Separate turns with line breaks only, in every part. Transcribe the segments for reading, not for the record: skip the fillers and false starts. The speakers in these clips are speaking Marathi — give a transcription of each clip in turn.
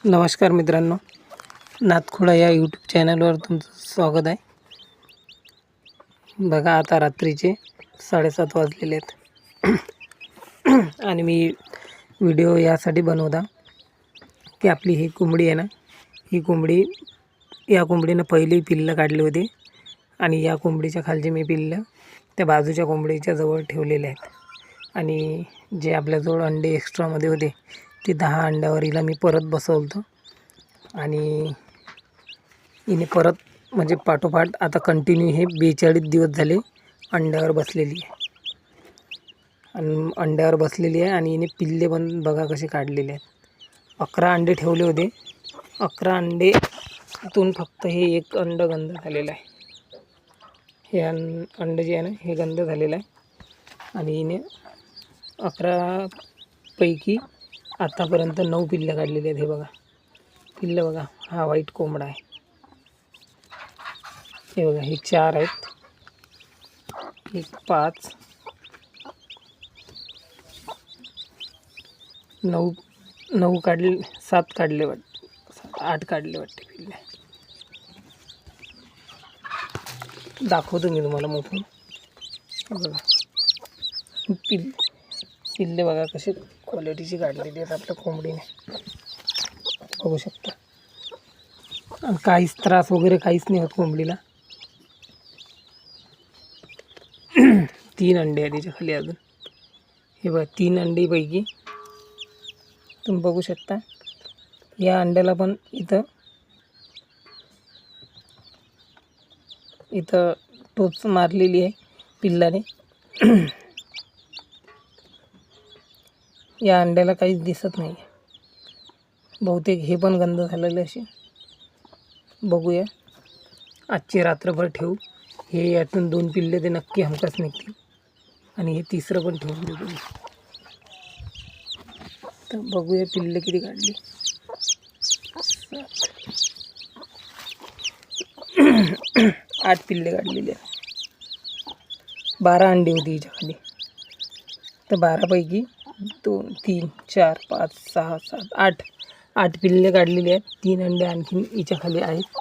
नमस्कार मित्रांनो, नाथखोळा या यूट्यूब चॅनलवर तुमचं स्वागत आहे. बघा, आता रात्रीचे 7:30 वाजलेले आहेत आणि मी व्हिडिओ यासाठी बनवता की आपली ही कोंबडी आहे ना, ही कोंबडी, या कोंबडीनं पहिली पिल्लं काढली होती आणि या कोंबडीच्या खालचे मी पिल्लं त्या बाजूच्या कोंबडीच्या जवळ ठेवलेले आहेत. आणि जे आपल्याजवळ अंडे एक्स्ट्रामध्ये होते ते 10 अंड्यावर हिला मी परत बसवलं होतं आणि हिने परत म्हणजे पाठोपाठ आता कंटिन्यू हे 42 दिवस झाले अंड्यावर बसलेली आहे आणि हिने पिल्ले पण बघा कसे काढलेले आहेत. 11 अंडे ठेवले होते. 11 अंडेतून फक्त हे एक अंड गंध झालेलं आहे. हे अंड जे आहे ना, हे गंध झालेलं आहे आणि हिने 11 पैकी आतापर्यंत 9 पिल्लं काढलेली आहेत. हे बघा पिल्लं बघा, हा व्हाईट कोंबडा आहे. हे बघा, हे 4 आहेत, एक 5, 9 काढले, 7 काढले वाटते, 8 काढले वाटते पिल्ले. दाखवतो मी तुम्हाला मोठून. बघा पिल्ले बघा कसे क्वालिटीची काढलेली आहेत आपल्या कोंबडीने, बघू शकता. आणि काहीच त्रास वगैरे काहीच नाही होत कोंबडीला. 3 अंडे आहेत तिच्या खाली अजून. हे बघा, 3 अंडीपैकी तुम्ही बघू शकता या अंड्याला पण इथं टोच मारलेली आहे पिल्लाने. या अंड्याला काहीच दिसत नाही. बहुतेक हे पण गंध झालेले असे. बघूया, आजची रात्रभर ठेवू. हे यातून 2 पिल्ले ते नक्की हमखास निघतील आणि हे तिसरं पण ठेवून देऊ. तर बघूया पिल्ले किती काढली. 8 पिल्ले काढलेली आहेत. 12 अंडी होती हिच्या खाली. तर 12पैकी 2, 3, 4, 5, 6, 7, 8 पिल्ले काढलेली आहेत. 3 अंडे आणखीन हिच्या खाली आहेत.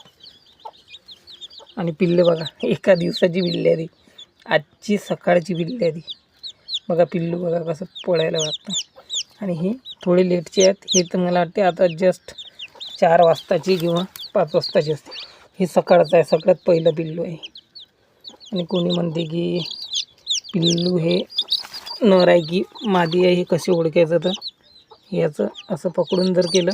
आणि पिल्ले बघा, एका दिवसाची पिल्ले आहे ती. आजची सकाळची पिल्ले आहे ती. बघा पिल्लू बघा कसं पळायला लागतं. आणि ही थोडी लेटची आहेत. हे तर मला वाटते आता जस्ट 4 वाजताची किंवा 5 वाजताची असते. हे सकाळचं आहे, सगळ्यात पहिलं पिल्लू आहे. आणि कोणी म्हणते की पिल्लू हे नर आहे की मादी आहे, हे कसे ओळखायचं. तर याचं असं पकडून जर केलं